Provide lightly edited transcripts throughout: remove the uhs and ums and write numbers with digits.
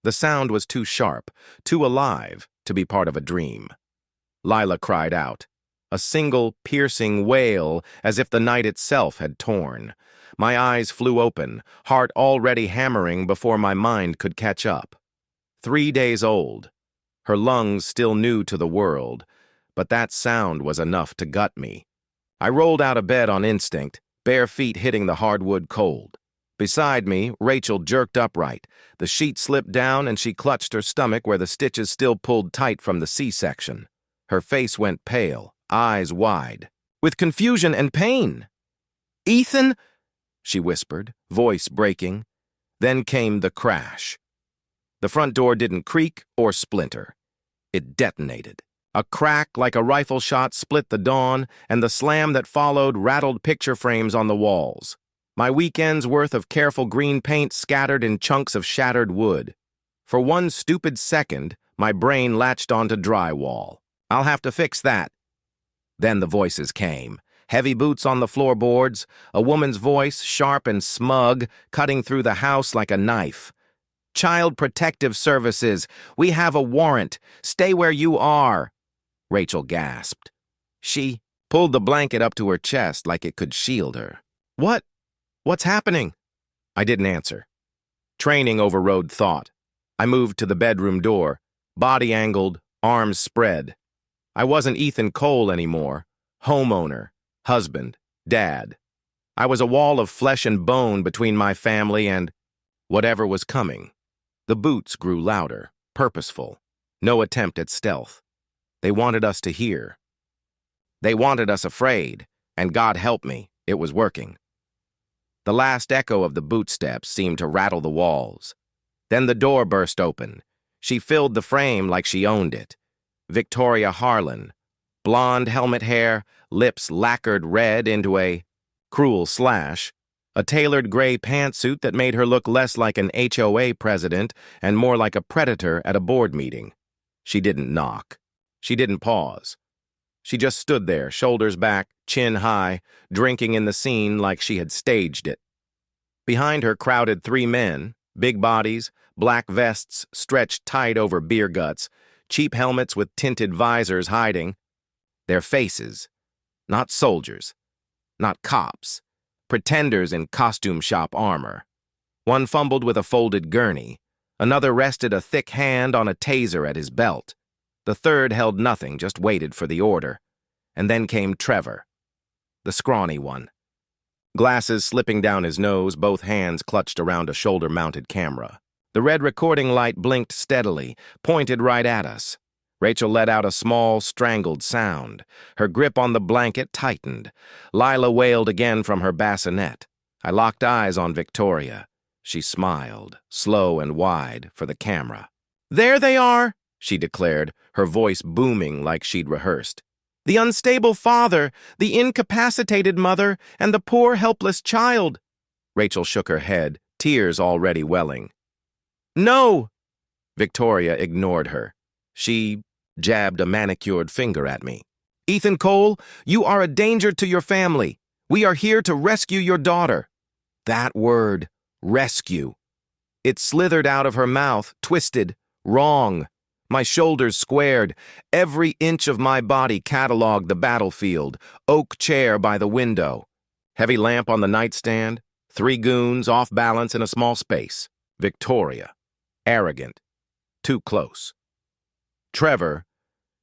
The sound was too sharp, too alive to be part of a dream. Lila cried out, a single, piercing wail as if the night itself had torn. My eyes flew open, heart already hammering before my mind could catch up. 3 days old, her lungs still new to the world, but that sound was enough to gut me. I rolled out of bed on instinct, bare feet hitting the hardwood cold. Beside me, Rachel jerked upright. The sheet slipped down and she clutched her stomach where the stitches still pulled tight from the C-section. Her face went pale, eyes wide, with confusion and pain. "Ethan?" she whispered, voice breaking. Then came the crash. The front door didn't creak or splinter. It detonated. A crack like a rifle shot split the dawn, and the slam that followed rattled picture frames on the walls. My weekend's worth of careful green paint scattered in chunks of shattered wood. For one stupid second, my brain latched onto drywall. I'll have to fix that. Then the voices came. Heavy boots on the floorboards, a woman's voice, sharp and smug, cutting through the house like a knife. "Child Protective Services, we have a warrant. Stay where you are." Rachel gasped. She pulled the blanket up to her chest like it could shield her. What's happening?" I didn't answer. Training overrode thought. I moved to the bedroom door, body angled, arms spread. I wasn't Ethan Cole anymore. Homeowner, husband, dad. I was a wall of flesh and bone between my family and whatever was coming. The boots grew louder, purposeful. No attempt at stealth. They wanted us to hear. They wanted us afraid, and God help me, it was working. The last echo of the bootsteps seemed to rattle the walls. Then the door burst open. She filled the frame like she owned it. Victoria Harlan. Blonde helmet hair, lips lacquered red into a cruel slash, a tailored gray pantsuit that made her look less like an HOA president and more like a predator at a board meeting. She didn't knock. She didn't pause. She just stood there, shoulders back, chin high, drinking in the scene like she had staged it. Behind her crowded 3 men, big bodies, black vests stretched tight over beer guts, cheap helmets with tinted visors hiding. Their faces, not soldiers, not cops, pretenders in costume shop armor. One fumbled with a folded gurney. Another rested a thick hand on a taser at his belt. The third held nothing, just waited for the order. And then came Trevor, the scrawny one. Glasses slipping down his nose, both hands clutched around a shoulder-mounted camera. The red recording light blinked steadily, pointed right at us. Rachel let out a small, strangled sound. Her grip on the blanket tightened. Lila wailed again from her bassinet. I locked eyes on Victoria. She smiled, slow and wide, for the camera. "There they are," she declared, her voice booming like she'd rehearsed. "The unstable father, the incapacitated mother, and the poor, helpless child." Rachel shook her head, tears already welling. "No!" Victoria ignored her. She jabbed a manicured finger at me. "Ethan Cole, you are a danger to your family. We are here to rescue your daughter." That word, rescue. It slithered out of her mouth, twisted, wrong. My shoulders squared. Every inch of my body cataloged the battlefield. Oak chair by the window. Heavy lamp on the nightstand. 3 goons off balance in a small space. Victoria. Arrogant. Too close. Trevor,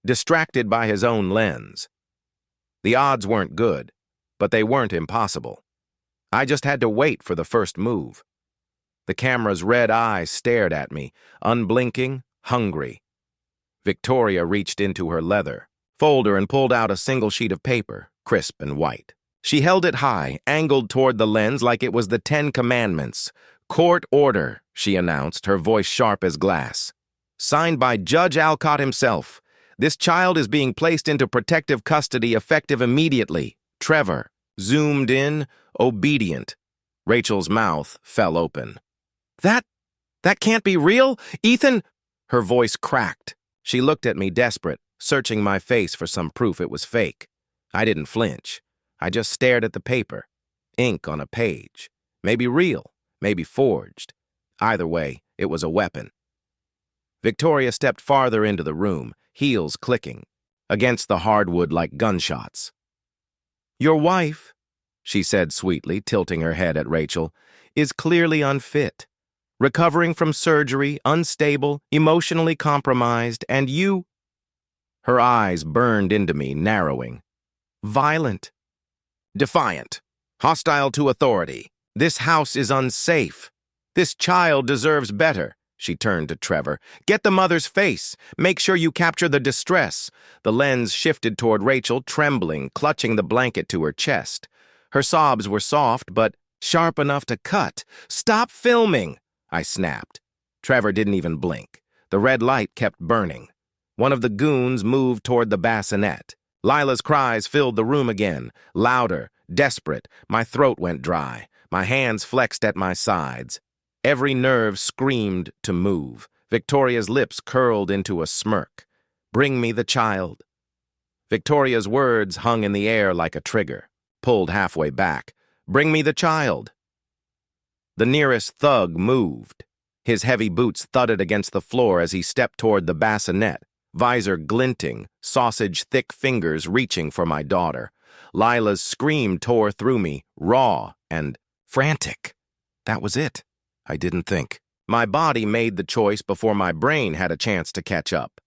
distracted by his own lens. The odds weren't good, but they weren't impossible. I just had to wait for the first move. The camera's red eyes stared at me, unblinking, hungry. Victoria reached into her leather folder and pulled out a single sheet of paper, crisp and white. She held it high, angled toward the lens like it was the 10 Commandments. "Court order," she announced, her voice sharp as glass. "Signed by Judge Alcott himself. This child is being placed into protective custody effective immediately. Trevor." Zoomed in, obedient. Rachel's mouth fell open. That can't be real, Ethan." Her voice cracked. She looked at me desperate, searching my face for some proof it was fake. I didn't flinch. I just stared at the paper. Ink on a page. Maybe real, maybe forged. Either way, it was a weapon. Victoria stepped farther into the room, heels clicking, against the hardwood like gunshots. "Your wife," she said sweetly, tilting her head at Rachel, "is clearly unfit. Recovering from surgery, unstable, emotionally compromised, and you—" Her eyes burned into me, narrowing. "Violent. Defiant. Hostile to authority. This house is unsafe. This child deserves better." She turned to Trevor. "Get the mother's face. Make sure you capture the distress." The lens shifted toward Rachel, trembling, clutching the blanket to her chest. Her sobs were soft, but sharp enough to cut. "Stop filming," I snapped. Trevor didn't even blink. The red light kept burning. One of the goons moved toward the bassinet. Lila's cries filled the room again, louder, desperate. My throat went dry. My hands flexed at my sides. Every nerve screamed to move. Victoria's lips curled into a smirk. "Bring me the child." Victoria's words hung in the air like a trigger, pulled halfway back. "Bring me the child." The nearest thug moved. His heavy boots thudded against the floor as he stepped toward the bassinet, visor glinting, sausage-thick fingers reaching for my daughter. Lila's scream tore through me, raw and frantic. That was it. I didn't think. My body made the choice before my brain had a chance to catch up.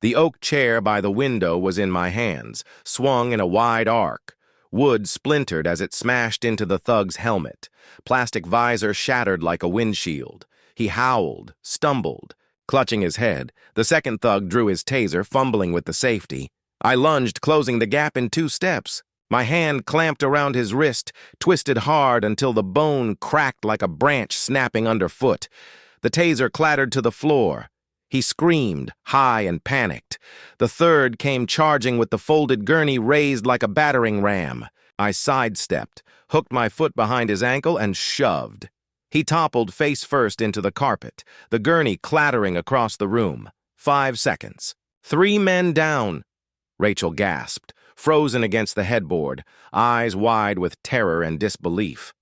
The oak chair by the window was in my hands, swung in a wide arc. Wood splintered as it smashed into the thug's helmet. Plastic visor shattered like a windshield. He howled, stumbled. Clutching his head, the second thug drew his taser, fumbling with the safety. I lunged, closing the gap in 2 steps. My hand clamped around his wrist, twisted hard until the bone cracked like a branch snapping underfoot. The taser clattered to the floor. He screamed, high and panicked. The third came charging with the folded gurney raised like a battering ram. I sidestepped, hooked my foot behind his ankle, and shoved. He toppled face first into the carpet, the gurney clattering across the room. 5 seconds. 3 men down. Rachel gasped, frozen against the headboard, eyes wide with terror and disbelief.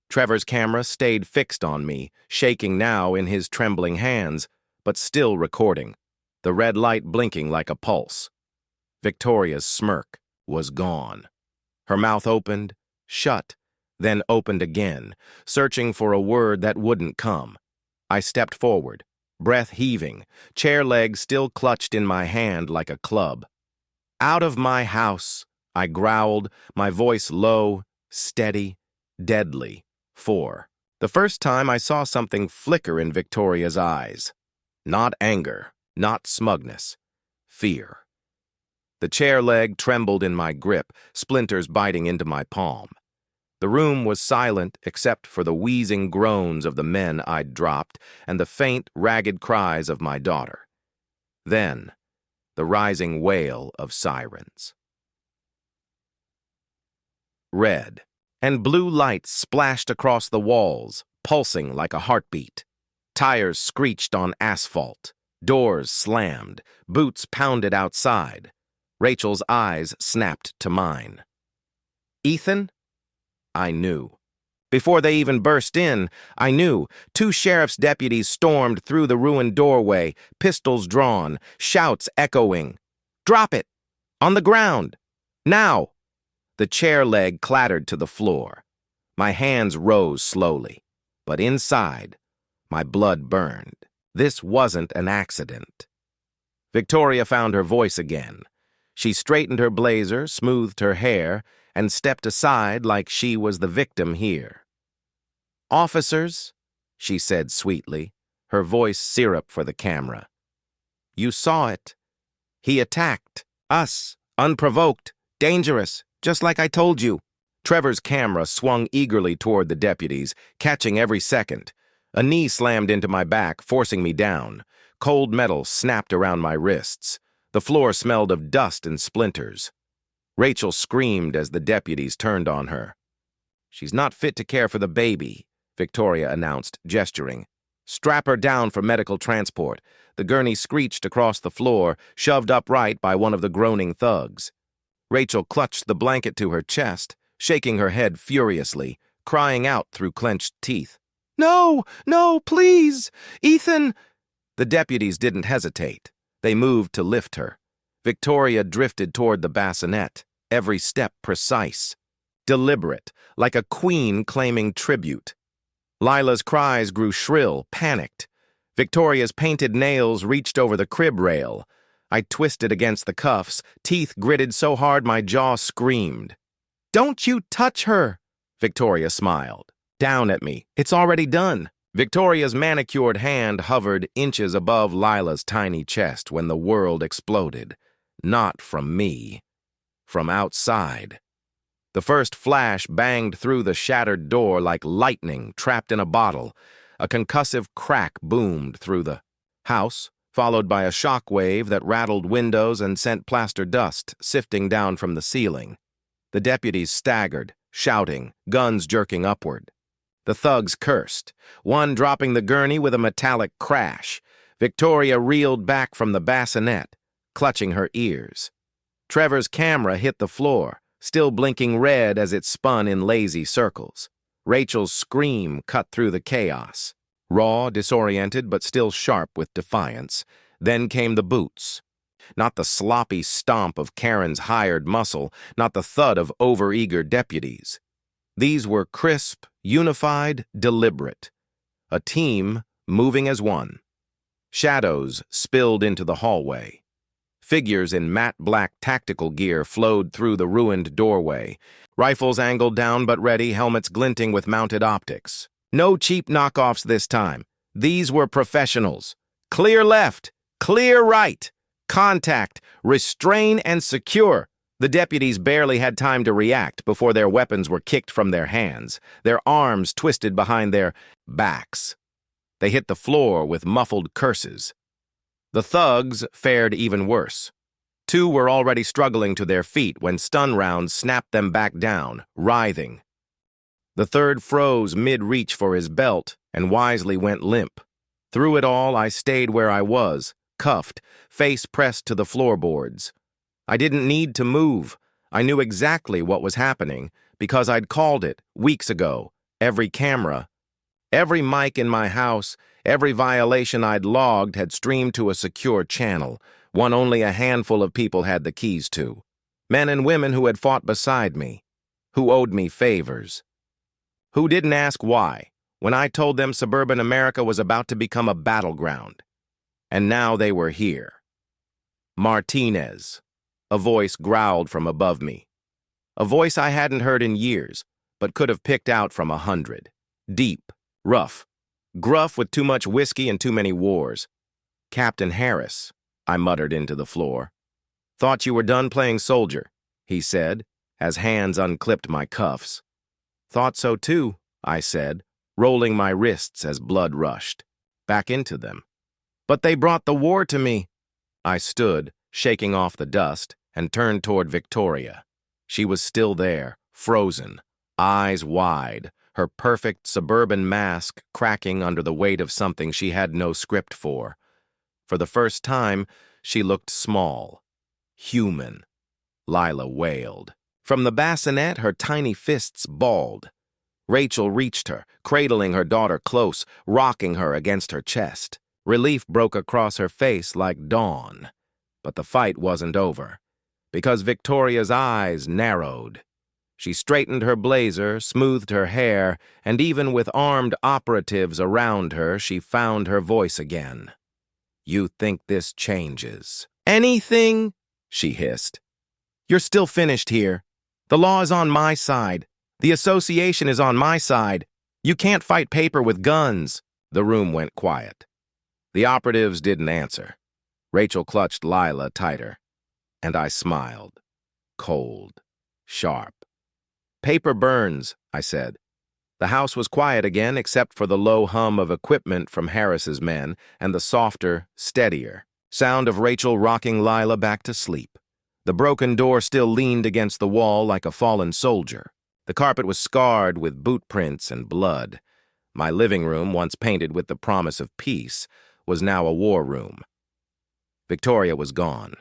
Trevor's camera stayed fixed on me, shaking now in his trembling hands, but still recording, the red light blinking like a pulse. Victoria's smirk was gone. Her mouth opened, shut, then opened again, searching for a word that wouldn't come. I stepped forward, breath heaving, chair legs still clutched in my hand like a club. "Out of my house," I growled, my voice low, steady, deadly. 4. The first time I saw something flicker in Victoria's eyes. Not anger, not smugness. Fear. The chair leg trembled in my grip, splinters biting into my palm. The room was silent except for the wheezing groans of the men I'd dropped and the faint, ragged cries of my daughter. Then, the rising wail of sirens. Red and blue lights splashed across the walls, pulsing like a heartbeat. Tires screeched on asphalt. Doors slammed. Boots pounded outside. Rachel's eyes snapped to mine. "Ethan?" I knew. Before they even burst in, I knew. 2 sheriff's deputies stormed through the ruined doorway, pistols drawn, shouts echoing. "Drop it! On the ground! Now!" The chair leg clattered to the floor. My hands rose slowly, but inside, my blood burned. This wasn't an accident. Victoria found her voice again. She straightened her blazer, smoothed her hair, and stepped aside like she was the victim here. "Officers," she said sweetly, her voice syrup for the camera. "You saw it. He attacked us, unprovoked, dangerous, just like I told you." Trevor's camera swung eagerly toward the deputies, catching every second. A knee slammed into my back, forcing me down. Cold metal snapped around my wrists. The floor smelled of dust and splinters. Rachel screamed as the deputies turned on her. "She's not fit to care for the baby," Victoria announced, gesturing. "Strap her down for medical transport." The gurney screeched across the floor, shoved upright by one of the groaning thugs. Rachel clutched the blanket to her chest, shaking her head furiously, crying out through clenched teeth. "No, no, please! Ethan!" The deputies didn't hesitate. They moved to lift her. Victoria drifted toward the bassinet, every step precise, deliberate, like a queen claiming tribute. Lila's cries grew shrill, panicked. Victoria's painted nails reached over the crib rail. I twisted against the cuffs, teeth gritted so hard my jaw screamed. "Don't you touch her!" Victoria smiled. "Down at me. It's already done." Victoria's manicured hand hovered inches above Lila's tiny chest when the world exploded. Not from me. From outside. The first flash banged through the shattered door like lightning trapped in a bottle. A concussive crack boomed through the house, followed by a shock wave that rattled windows and sent plaster dust sifting down from the ceiling. The deputies staggered, shouting, guns jerking upward. The thugs cursed, one dropping the gurney with a metallic crash. Victoria reeled back from the bassinet, clutching her ears. Trevor's camera hit the floor, still blinking red as it spun in lazy circles. Rachel's scream cut through the chaos. Raw, disoriented, but still sharp with defiance. Then came the boots. Not the sloppy stomp of Karen's hired muscle, not the thud of overeager deputies. These were crisp, unified, deliberate. A team moving as one. Shadows spilled into the hallway. Figures in matte black tactical gear flowed through the ruined doorway. Rifles angled down but ready, helmets glinting with mounted optics. No cheap knockoffs this time. These were professionals. Clear left, clear right. Contact, restrain, and secure. The deputies barely had time to react before their weapons were kicked from their hands, their arms twisted behind their backs. They hit the floor with muffled curses. The thugs fared even worse. Two were already struggling to their feet when stun rounds snapped them back down, writhing. The third froze mid-reach for his belt and wisely went limp. Through it all, I stayed where I was, cuffed, face pressed to the floorboards. I didn't need to move. I knew exactly what was happening because I'd called it weeks ago. Every camera, every mic in my house, every violation I'd logged had streamed to a secure channel, one only a handful of people had the keys to. Men and women who had fought beside me, who owed me favors, who didn't ask why when I told them suburban America was about to become a battleground. And now they were here. Martinez. A voice growled from above me. A voice I hadn't heard in years, but could have picked out from 100. Deep, rough, gruff with too much whiskey and too many wars. "Captain Harris," I muttered into the floor. "Thought you were done playing soldier," he said, as hands unclipped my cuffs. "Thought so too," I said, rolling my wrists as blood rushed. Back into them. "But they brought the war to me." I stood, shaking off the dust, and turned toward Victoria. She was still there, frozen, eyes wide, her perfect suburban mask cracking under the weight of something she had no script for. For the first time, she looked small, human. Lila wailed. From the bassinet, her tiny fists balled. Rachel reached her, cradling her daughter close, rocking her against her chest. Relief broke across her face like dawn. But the fight wasn't over, because Victoria's eyes narrowed. She straightened her blazer, smoothed her hair, and even with armed operatives around her, she found her voice again. "You think this changes?" "Anything?" she hissed. "You're still finished here. The law is on my side. The association is on my side. You can't fight paper with guns." The room went quiet. The operatives didn't answer. Rachel clutched Lila tighter, and I smiled. Cold, sharp. "Paper burns," I said. The house was quiet again except for the low hum of equipment from Harris's men and the softer, steadier sound of Rachel rocking Lila back to sleep. The broken door still leaned against the wall like a fallen soldier. The carpet was scarred with boot prints and blood. My living room, once painted with the promise of peace, was now a war room. Victoria was gone.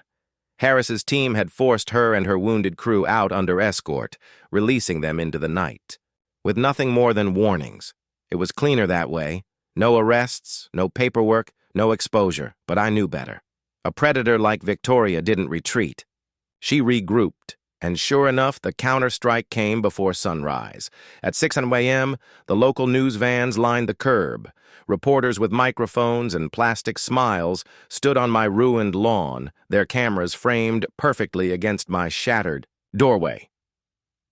Harris's team had forced her and her wounded crew out under escort, releasing them into the night. With nothing more than warnings. It was cleaner that way. No arrests, no paperwork, No exposure, but I knew better. A predator like Victoria didn't retreat. She regrouped, and sure enough, the counter-strike came before sunrise. At 6 a.m., the local news vans lined the curb. Reporters with microphones and plastic smiles stood on my ruined lawn, their cameras framed perfectly against my shattered doorway.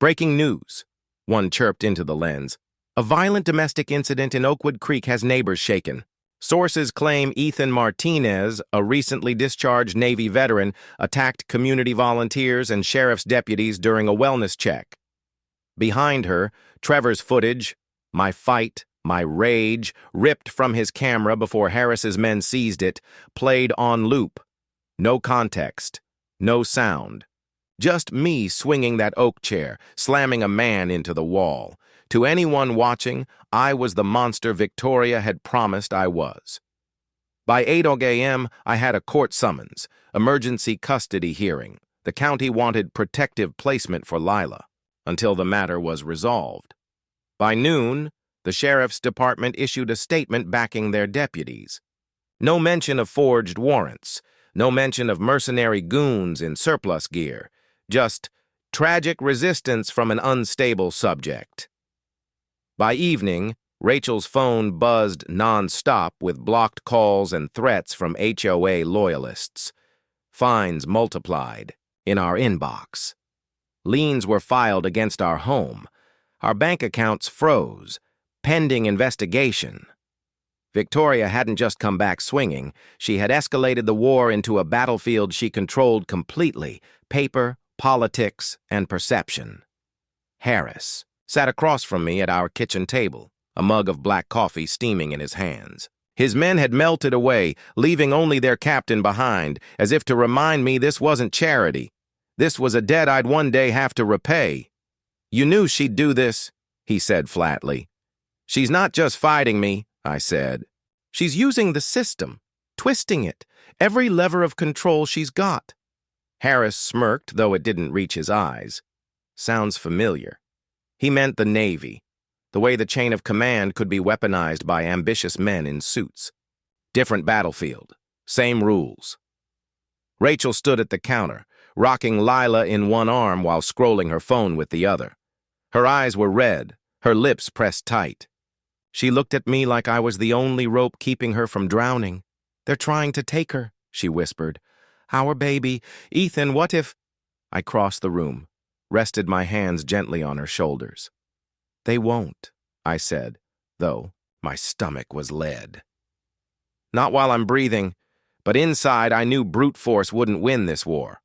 Breaking news, one chirped into the lens. A violent domestic incident in Oakwood Creek has neighbors shaken. Sources claim Ethan Martinez, a recently discharged Navy veteran, attacked community volunteers and sheriff's deputies during a wellness check. Behind her, Trevor's footage, my fight, my rage, ripped from his camera before Harris's men seized it, played on loop. No context, no sound. Just me swinging that oak chair, slamming a man into the wall. To anyone watching, I was the monster Victoria had promised I was. By 8 a.m., I had a court summons, emergency custody hearing. The county wanted protective placement for Lila, until the matter was resolved. By noon, the sheriff's department issued a statement backing their deputies. No mention of forged warrants, no mention of mercenary goons in surplus gear, just tragic resistance from an unstable subject. By evening, Rachel's phone buzzed non-stop with blocked calls and threats from HOA loyalists. Fines multiplied in our inbox. Liens were filed against our home. Our bank accounts froze, pending investigation. Victoria hadn't just come back swinging. She had escalated the war into a battlefield she controlled completely: paper, politics, and perception. Harris sat across from me at our kitchen table, a mug of black coffee steaming in his hands. His men had melted away, leaving only their captain behind, as if to remind me this wasn't charity. This was a debt I'd one day have to repay. "You knew she'd do this," he said flatly. "She's not just fighting me," I said. "She's using the system, twisting it, every lever of control she's got." Harris smirked, though it didn't reach his eyes. Sounds familiar. He meant the Navy, the way the chain of command could be weaponized by ambitious men in suits. Different battlefield, same rules. Rachel stood at the counter, rocking Lila in one arm while scrolling her phone with the other. Her eyes were red, her lips pressed tight. She looked at me like I was the only rope keeping her from drowning. "They're trying to take her," she whispered. "Our baby. Ethan, what if—" I crossed the room, rested my hands gently on her shoulders. "They won't," I said, though my stomach was lead. Not while I'm breathing, but inside I knew brute force wouldn't win this war.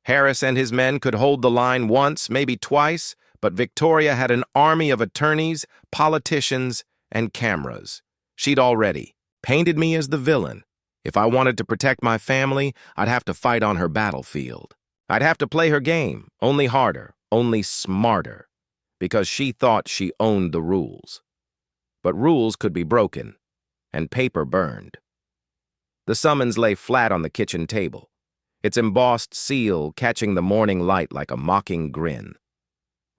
Harris and his men could hold the line once, maybe twice, but Victoria had an army of attorneys, politicians, and cameras. She'd already painted me as the villain. If I wanted to protect my family, I'd have to fight on her battlefield. I'd have to play her game, only harder, only smarter, because she thought she owned the rules. But rules could be broken, and paper burned. The summons lay flat on the kitchen table, its embossed seal catching the morning light like a mocking grin.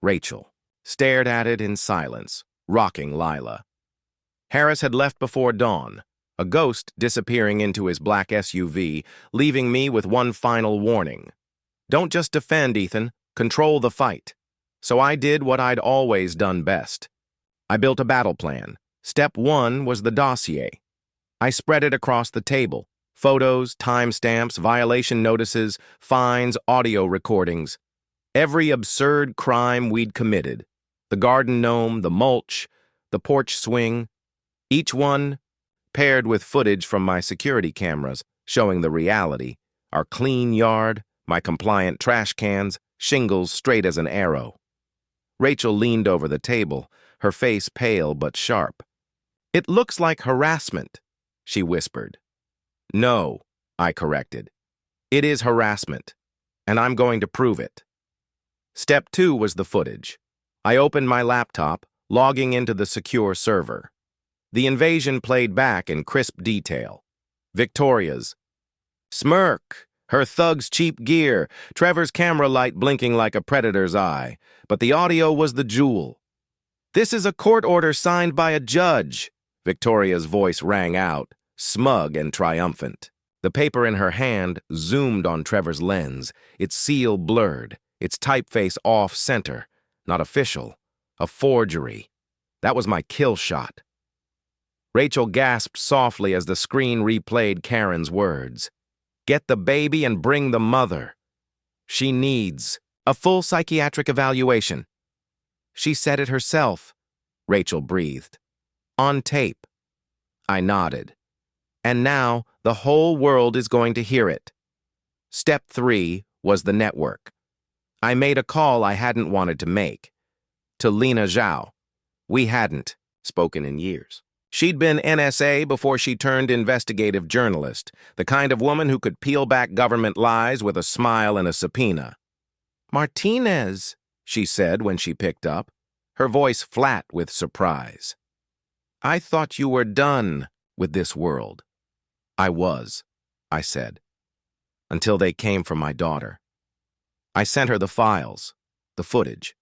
Rachel stared at it in silence, rocking Lila. Harris had left before dawn, a ghost disappearing into his black SUV, leaving me with one final warning. Don't just defend, Ethan. Control the fight. So I did what I'd always done best. I built a battle plan. Step 1 was the dossier. I spread it across the table. Photos, timestamps, violation notices, fines, audio recordings. Every absurd crime we'd committed. The garden gnome, the mulch, the porch swing. Each one paired with footage from my security cameras showing the reality. Our clean yard, my compliant trash cans, shingles straight as an arrow. Rachel leaned over the table, her face pale but sharp. "It looks like harassment," she whispered. "No," I corrected. "It is harassment, and I'm going to prove it." Step 2 was the footage. I opened my laptop, logging into the secure server. The invasion played back in crisp detail. Victoria's smirk, her thug's cheap gear, Trevor's camera light blinking like a predator's eye. But the audio was the jewel. "This is a court order signed by a judge," Victoria's voice rang out. smug and triumphant. The paper in her hand zoomed on Trevor's lens, its seal blurred, its typeface off-center. Not official. A forgery. That was my kill shot. Rachel gasped softly as the screen replayed Karen's words. Get the baby and bring the mother. She needs a full psychiatric evaluation. She said it herself, Rachel breathed. On tape. I nodded. And now the whole world is going to hear it. Step 3 was the network. I made a call I hadn't wanted to make. To Lina Zhao. We hadn't spoken in years. She'd been NSA before she turned investigative journalist, the kind of woman who could peel back government lies with a smile and a subpoena. Martinez, she said when she picked up, her voice flat with surprise. I thought you were done with this world. I was, I said, until they came for my daughter. I sent her the files, the footage,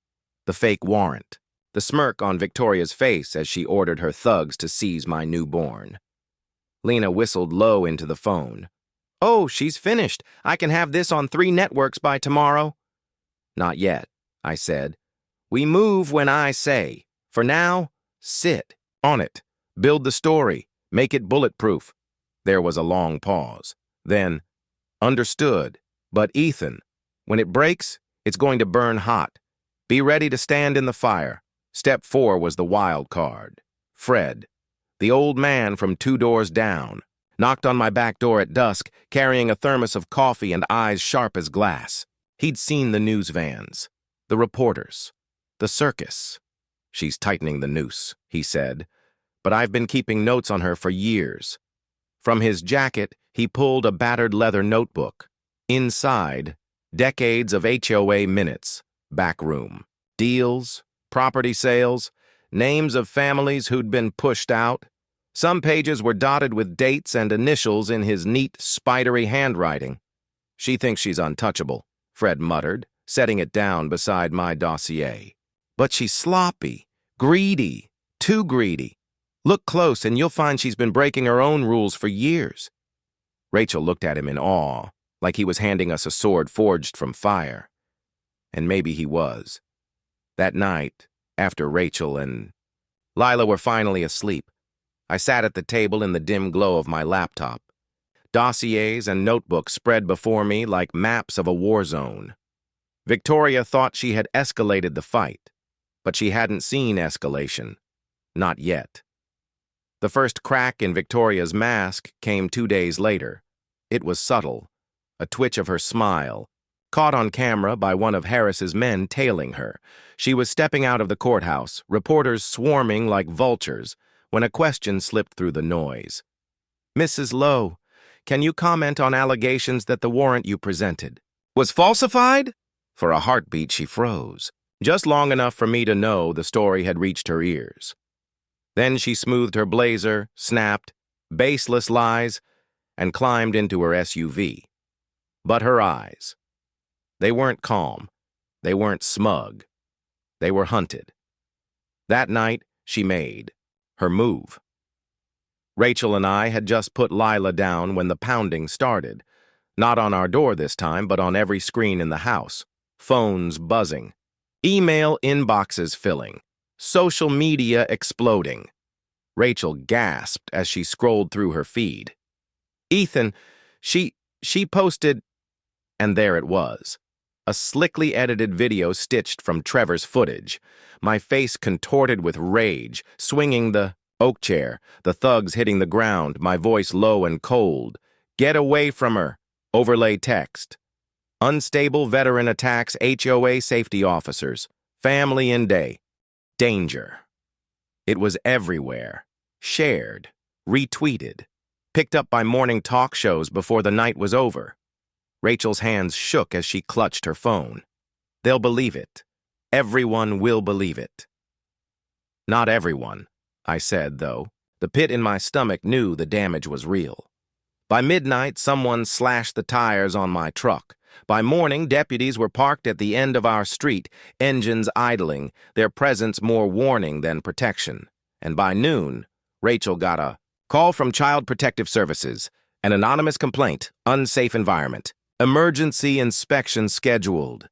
the fake warrant, the smirk on Victoria's face as she ordered her thugs to seize my newborn. Lina whistled low into the phone. Oh, she's finished. I can have this on 3 networks by tomorrow. Not yet, I said. We move when I say. For now, sit on it. Build the story. Make it bulletproof. There was a long pause. Then, understood. But Ethan, when it breaks, it's going to burn hot. Be ready to stand in the fire. Step 4 was the wild card. Fred, the old man from 2 doors down, knocked on my back door at dusk, carrying a thermos of coffee and eyes sharp as glass. He'd seen the news vans, the reporters, the circus. She's tightening the noose, he said, but I've been keeping notes on her for years. From his jacket, he pulled a battered leather notebook. Inside, decades of HOA minutes, back room, deals, property sales, names of families who'd been pushed out. Some pages were dotted with dates and initials in his neat, spidery handwriting. She thinks she's untouchable, Fred muttered, setting it down beside my dossier. But she's sloppy, greedy, too greedy. Look close and you'll find she's been breaking her own rules for years. Rachel looked at him in awe, like he was handing us a sword forged from fire. And maybe he was. That night, after Rachel and Lila were finally asleep, I sat at the table in the dim glow of my laptop. Dossiers and notebooks spread before me like maps of a war zone. Victoria thought she had escalated the fight, but she hadn't seen escalation. Not yet. The first crack in Victoria's mask came 2 days later. It was subtle, a twitch of her smile, caught on camera by one of Harris's men tailing her. She was stepping out of the courthouse, reporters swarming like vultures, when a question slipped through the noise. Mrs. Lowe, can you comment on allegations that the warrant you presented was falsified? For a heartbeat, she froze, just long enough for me to know the story had reached her ears. Then she smoothed her blazer, snapped, baseless lies, and climbed into her SUV. But her eyes, they weren't calm. They weren't smug. They were hunted. That night, she made her move. Rachel and I had just put Lila down when the pounding started. Not on our door this time, but on every screen in the house. Phones buzzing. Email inboxes filling. Social media exploding. Rachel gasped as she scrolled through her feed. Ethan, she posted, and there it was. A slickly edited video stitched from Trevor's footage. My face contorted with rage, swinging the oak chair, the thugs hitting the ground, my voice low and cold. Get away from her. Overlay text. Unstable veteran attacks HOA safety officers. Family in day. Danger. It was everywhere. Shared. Retweeted. Picked up by morning talk shows before the night was over. Rachel's hands shook as she clutched her phone. They'll believe it. Everyone will believe it. Not everyone, I said, though. The pit in my stomach knew the damage was real. By midnight, someone slashed the tires on my truck. By morning, deputies were parked at the end of our street, engines idling, their presence more warning than protection. And by noon, Rachel got a Call from Child Protective Services. An anonymous complaint. Unsafe environment. Emergency inspection scheduled.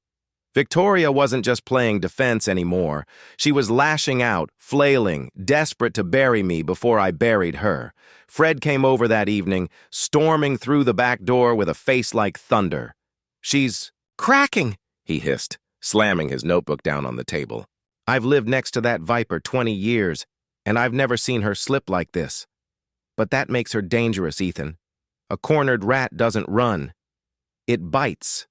Victoria wasn't just playing defense anymore. She was lashing out, flailing, desperate to bury me before I buried her. Fred came over that evening, storming through the back door with a face like thunder. "She's cracking," he hissed, slamming his notebook down on the table. "I've lived next to that viper 20 years, and I've never seen her slip like this. But that makes her dangerous, Ethan. A cornered rat doesn't run. It bites."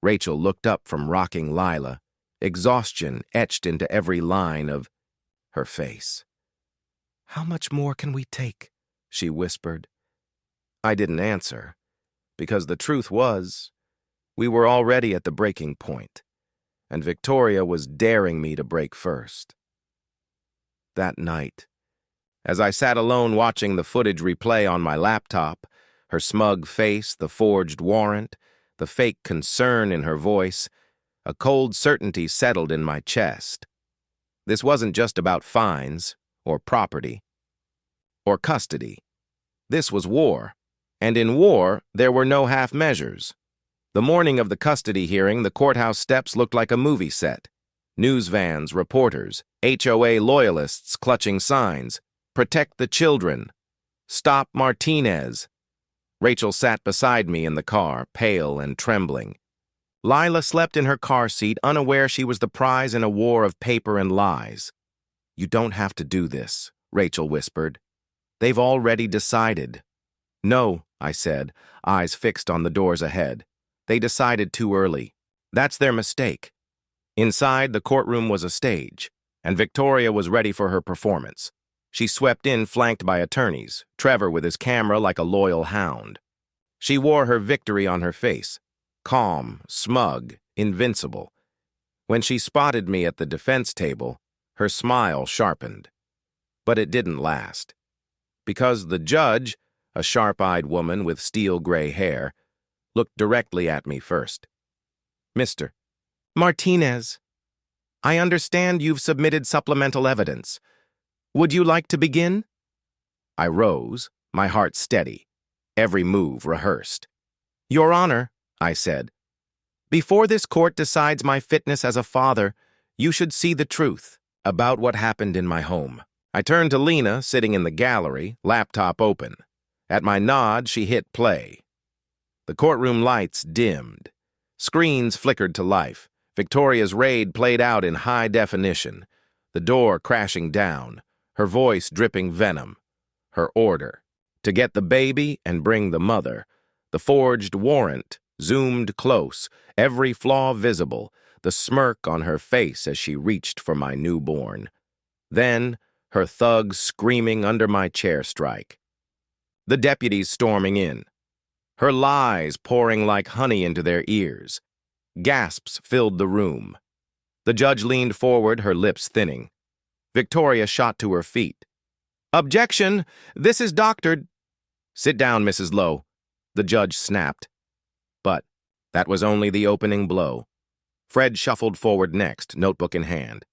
Rachel looked up from rocking Lila, exhaustion etched into every line of her face. "How much more can we take?" she whispered. I didn't answer, because the truth was, we were already at the breaking point, and Victoria was daring me to break first. That night, as I sat alone watching the footage replay on my laptop, her smug face, the forged warrant, the fake concern in her voice, a cold certainty settled in my chest. This wasn't just about fines, or property, or custody. This was war, and in war, there were no half measures. The morning of the custody hearing, the courthouse steps looked like a movie set. News vans, reporters, HOA loyalists clutching signs, "Protect the children," "Stop Martinez." Rachel sat beside me in the car, pale and trembling. Lila slept in her car seat, unaware she was the prize in a war of paper and lies. "You don't have to do this," Rachel whispered. "They've already decided." "No," I said, eyes fixed on the doors ahead. "They decided too early. That's their mistake." Inside, the courtroom was a stage, and Victoria was ready for her performance. She swept in flanked by attorneys, Trevor with his camera like a loyal hound. She wore her victory on her face, calm, smug, invincible. When she spotted me at the defense table, her smile sharpened. But it didn't last. Because the judge, a sharp-eyed woman with steel-gray hair, looked directly at me first. "Mr. Martinez, I understand you've submitted supplemental evidence. Would you like to begin?" I rose, my heart steady, every move rehearsed. "Your Honor," I said, "before this court decides my fitness as a father, you should see the truth about what happened in my home." I turned to Lila, sitting in the gallery, laptop open. At my nod, she hit play. The courtroom lights dimmed. Screens flickered to life. Victoria's raid played out in high definition, the door crashing down, her voice dripping venom. Her order: to get the baby and bring the mother. The forged warrant zoomed close, every flaw visible, the smirk on her face as she reached for my newborn. Then, her thugs screaming under my chair strike. The deputies storming in. Her lies pouring like honey into their ears. Gasps filled the room. The judge leaned forward, her lips thinning. Victoria shot to her feet. "Objection! This is doctored." "Sit down, Mrs. Lowe," the judge snapped. But that was only the opening blow. Fred shuffled forward next, notebook in hand.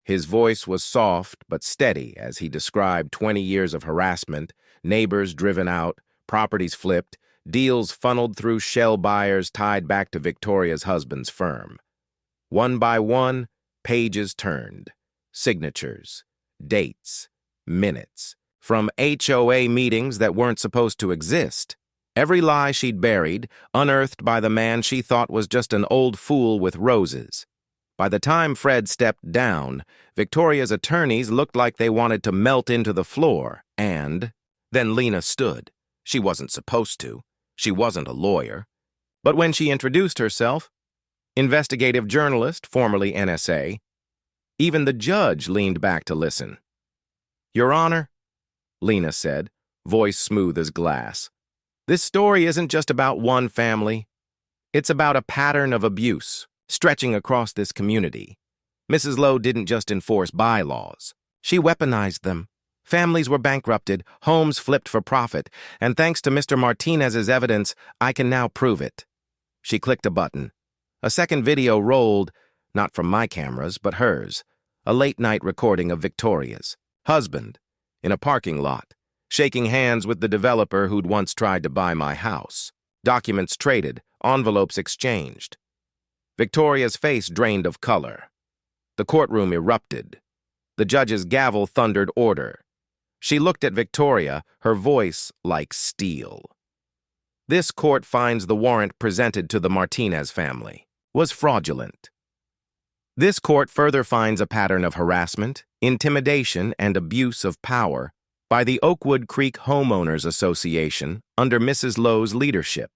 His voice was soft but steady as he described 20 years of harassment, neighbors driven out, properties flipped, deals funneled through shell buyers tied back to Victoria's husband's firm. One by one, pages turned. Signatures, dates, minutes, from HOA meetings that weren't supposed to exist. Every lie she'd buried, unearthed by the man she thought was just an old fool with roses. By the time Fred stepped down, Victoria's attorneys looked like they wanted to melt into the floor, and then Lila stood. She wasn't supposed to. She wasn't a lawyer. But when she introduced herself, investigative journalist, formerly NSA, even the judge leaned back to listen. "Your Honor," Lila said, voice smooth as glass, "this story isn't just about one family. It's about a pattern of abuse stretching across this community. Mrs. Lowe didn't just enforce bylaws. She weaponized them. Families were bankrupted, homes flipped for profit, and thanks to Mr. Martinez's evidence, I can now prove it." She clicked a button. A second video rolled, not from my cameras, but hers, a late-night recording of Victoria's husband, in a parking lot, shaking hands with the developer who'd once tried to buy my house. Documents traded, envelopes exchanged. Victoria's face drained of color. The courtroom erupted. The judge's gavel thundered order. She looked at Victoria, her voice like steel. This court finds the warrant presented to the Martinez family was fraudulent. This court further finds a pattern of harassment, intimidation, and abuse of power by the Oakwood Creek Homeowners Association under Mrs. Lowe's leadership.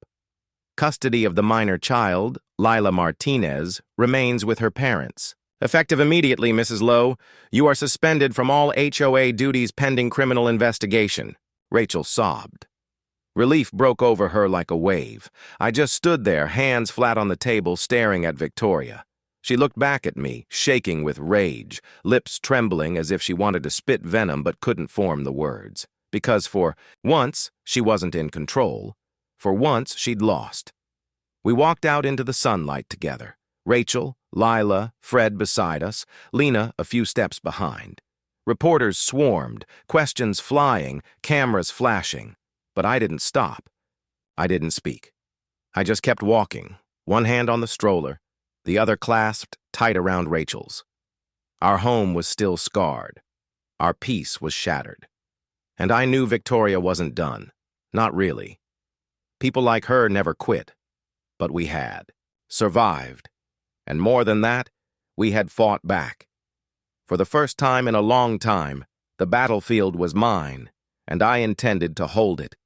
Custody of the minor child, Lila Martinez, remains with her parents. Effective immediately, Mrs. Lowe, you are suspended from all HOA duties pending criminal investigation. Rachel sobbed. Relief broke over her like a wave. I just stood there, hands flat on the table, staring at Victoria. She looked back at me, shaking with rage, lips trembling as if she wanted to spit venom but couldn't form the words. Because for once, she wasn't in control. For once, she'd lost. We walked out into the sunlight together. Rachel, Lila, Fred beside us, Lena a few steps behind. Reporters swarmed, questions flying, cameras flashing. But I didn't stop. I didn't speak. I just kept walking, one hand on the stroller, the other clasped tight around Rachel's. Our home was still scarred. Our peace was shattered. And I knew Victoria wasn't done. Not really. People like her never quit. But we had. Survived. And more than that, we had fought back. For the first time in a long time, the battlefield was mine, and I intended to hold it